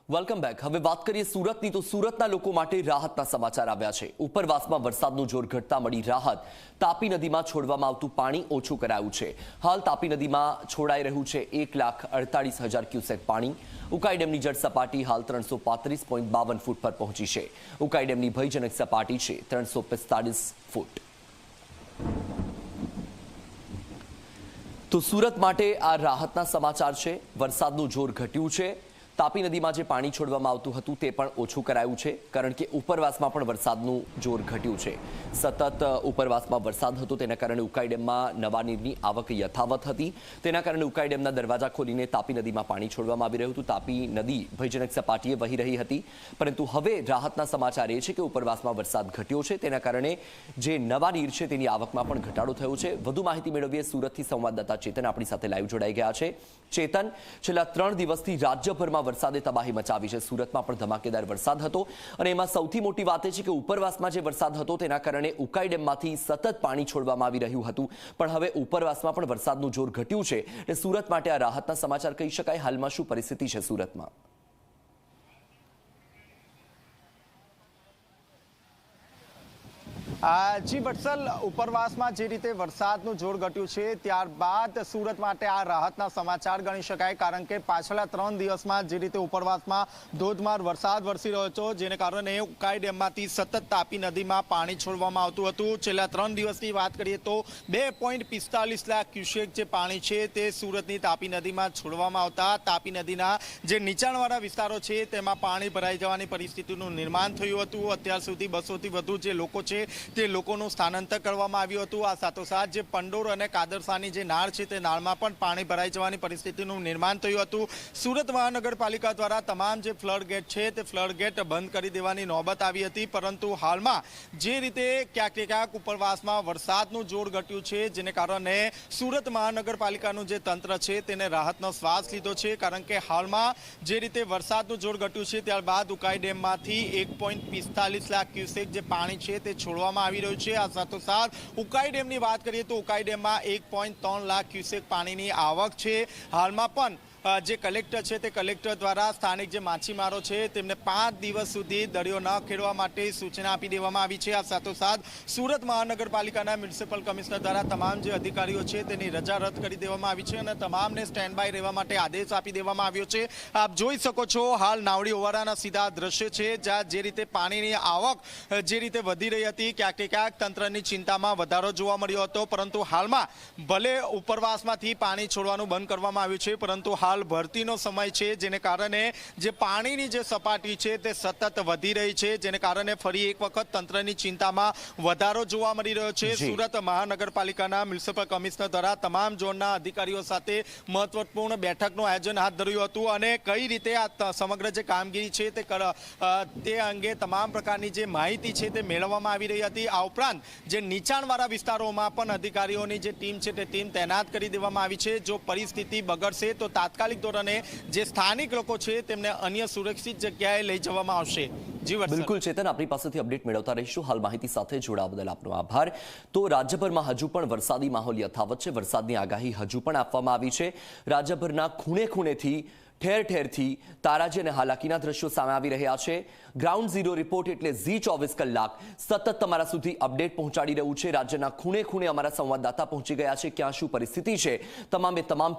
Welcome back. હવે વાત કરીએ સુરતની તો સુરતના લોકો માટે રાહતના સમાચાર આવ્યા છે। ઉપરવાસમાં વરસાદનું જોર ઘટતા મળી રાહત। તાપી નદીમાં છોડવામાં આવતું પાણી ઓછું કરાયું છે। હાલ તાપી નદીમાં છોડાઈ રહ્યું છે 1,48,000 ક્યુસેક પાણી। ઉકાઈ ડેમની જળ સપાટી હાલ 335.52 ફૂટ પર પહોંચી છે। ઉકાઈ ડેમની ભયજનક સપાટી છે 345 ફૂટ। તો સુરત માટે આ રાહતના સમાચાર છે। વરસાદનું જોર ઘટ્યું છે। તાપી નદીમાં જે પાણી છોડવામાં આવતું હતું તે પણ ઓછું કરાયું છે, કારણ કે ઉપરવાસમાં પણ વરસાદનું જોર ઘટ્યું છે। સતત ઉપરવાસમાં વરસાદ હતો તેના કારણે ઉકાઈ ડેમમાં નવા નીરની આવક યથાવત હતી। તેના કારણે ઉકાઈ ડેમના દરવાજા ખોલીને તાપી નદીમાં પાણી છોડવામાં આવી રહ્યું હતું। તાપી નદી ભયજનક સપાટીએ વહી રહી હતી, પરંતુ હવે રાહતના સમાચાર એ છે કે ઉપરવાસમાં વરસાદ ઘટ્યો છે, તેના કારણે જે નવા નીર છે તેની આવકમાં પણ ઘટાડો થયો છે। વધુ માહિતી મેળવીએ સુરતથી સંવાદદાતા ચેતન આપણી સાથે લાઈવ જોડાઈ ગયા છે। ચેતન, છેલ્લા 3 દિવસથી રાજ્યભરમાં વરસાદે તબાહી મચાવી છે। સુરતમાં પણ ધમાકેદાર વરસાદ હતો અને એમાં સૌથી મોટી વાત એ છે કે ઉપરવાસમાં જે વરસાદ હતો તેના કારણે ઉકાઈ ડેમમાંથી સતત પાણી છોડવામાં આવી રહ્યું હતું, પણ હવે ઉપરવાસમાં પણ વરસાદનું જોર ઘટ્યું છે એટલે સુરત માટે આ રાહતના સમાચાર કહી શકાય। હાલમાં શું પરિસ્થિતિ છે સુરતમાં? જી વત્સલ, ઉપરવાસમાં જે રીતે વરસાદનું જોર ઘટ્યું છે ત્યારબાદ સુરત માટે આ રાહતના સમાચાર ગણી શકાય, કારણ કે પાછલા 3 દિવસમાં જે રીતે ઉપરવાસમાં ધોધમાર વરસાદ વરસી રહ્યો હતો, જેને કારણે ઉકાઈ ડેમમાંથી સતત તાપી નદીમાં પાણી છોડવામાં આવતું હતું। છેલ્લા 3 દિવસની વાત કરીએ તો 2.45 લાખ ક્યુસેક જે પાણી છે તે સુરતની તાપી નદીમાં છોડવામાં આવતા તાપી નદીના જે નીચાણવાળા વિસ્તારો છે તેમાં પાણી ભરાઈ જવાની પરિસ્થિતિનું નિર્માણ થયું હતું। અત્યાર સુધી 200 થી વધુ જે લોકો છે તે લોકોનું સ્થાનાંતર કરવામાં આવ્યું હતું। આ સાથોસાથ જે પંડોર અને કાદરસાની જે નાળ છે તે નાળમાં પણ પાણી ભરાઈ જવાની પરિસ્થિતિનું નિર્માણ થયું હતું। સુરત મહાનગરપાલિકા દ્વારા તમામ જે ફ્લડ ગેટ છે તે ફ્લડ ગેટ બંધ કરી દેવાની નોબત આવી હતી, પરંતુ હાલમાં જે રીતે ક્યાંક ઉપરવાસમાં વરસાદનું જોર ઘટ્યું છે, જેને કારણે સુરત મહાનગરપાલિકાનું જે તંત્ર છે તેને રાહતનો શ્વાસ લીધો છે, કારણ કે હાલમાં જે રીતે વરસાદનું જોર ઘટ્યું છે ત્યારબાદ ઉકાઈ ડેમમાંથી 1.45 લાખ ક્યુસેક જે પાણી છે તે છોડવામાં આવી રહ્યું છે। આ સાથોસાથ ઉકાઈ ડેમની વાત કરીએ તો ઉકાઈ ડેમમાં 1.3 લાખ ક્યુસેક પાણીની આવક છે। હાલમાં પણ જે કલેક્ટર છે તે કલેક્ટર દ્વારા સ્થાનિક જે માછીમારો છે તેમને 5 દિવસ સુધી દરિયો ન ખેડવા માટે સૂચના આપી દેવામાં આવી છે। આ સાથોસાથ સુરત મહાનગરપાલિકાના મ્યુનિસિપલ કમિશનર દ્વારા તમામ જે અધિકારીઓ છે તેની રજા રદ કરી દેવામાં આવી છે અને તમામને સ્ટેન્ડ બાય રહેવા માટે આદેશ આપી દેવામાં આવ્યો છે। આપ જોઈ શકો છો હાલ નાવડી ઓવારાના સીધા દ્રશ્ય છે, જ્યાં જે રીતે પાણીની આવક જે રીતે વધી રહી હતી, ક્યાંક તંત્રની ચિંતામાં વધારો જોવા મળ્યો હતો, પરંતુ હાલમાં ભલે ઉપરવાસમાંથી પાણી છોડવાનું બંધ કરવામાં આવ્યું છે, પરંતુ હાલ ભરતીનો સમય છે, જેને કારણે જે પાણીની જે સપાટી છે તે સતત વધી રહી છે, જેને કારણે ફરી એક વખત તંત્રની ચિંતામાં વધારો જોવા મળી રહ્યો છે। સુરત મહાનગરપાલિકાના મ્યુનિસિપલ કમિશનર દ્વારા તમામ ઝોનના અધિકારીઓ સાથે મહત્વપૂર્ણ બેઠકનું આયોજન હાથ ધર્યું હતું અને કઈ રીતે આ સમગ્ર જે કામગીરી છે તે અંગે તમામ પ્રકારની જે માહિતી છે તે મેળવવામાં આવી રહી હતી। આ ઉપરાંત જે નીચાણવાળા વિસ્તારોમાં પણ અધિકારીઓની જે ટીમ છે તે ટીમ તૈનાત કરી દેવામાં આવી છે। જો પરિસ્થિતિ બગડશે તો તાત્કાલિક ધોરણે જે સ્થાનિક લોકો છે તેમને અન્ય સુરક્ષિત જગ્યાએ લઈ જવામાં આવશે। બિલકુલ ચેતન, આપણી પાસેથી અપડેટ મેળવતા રહીશું। હાલ માહિતી સાથે જોડાવા બદલ આપનો આભાર। તો રાજ્યભરમાં હજુ પણ વરસાદી માહોલ યથાવત છે। વરસાદની આગાહી હજુ પણ આપવામાં આવી છે। રાજ્યભરના ખૂણે ખૂણેથી ઠેર ઠેરથી તારાજી અને હાલાકીના દ્રશ્યો સામે આવી રહ્યા છે। ગ્રાઉન્ડ ઝીરો રિપોર્ટ એટલે ઝી 24 કલાક સતત તમારા સુધી અપડેટ પહોંચાડી રહ્યું છે। રાજ્યના ખૂણે ખૂણે અમારા સંવાદદાતા પહોંચી ગયા છે, ક્યાં શું પરિસ્થિતિ છે તમામે તમામ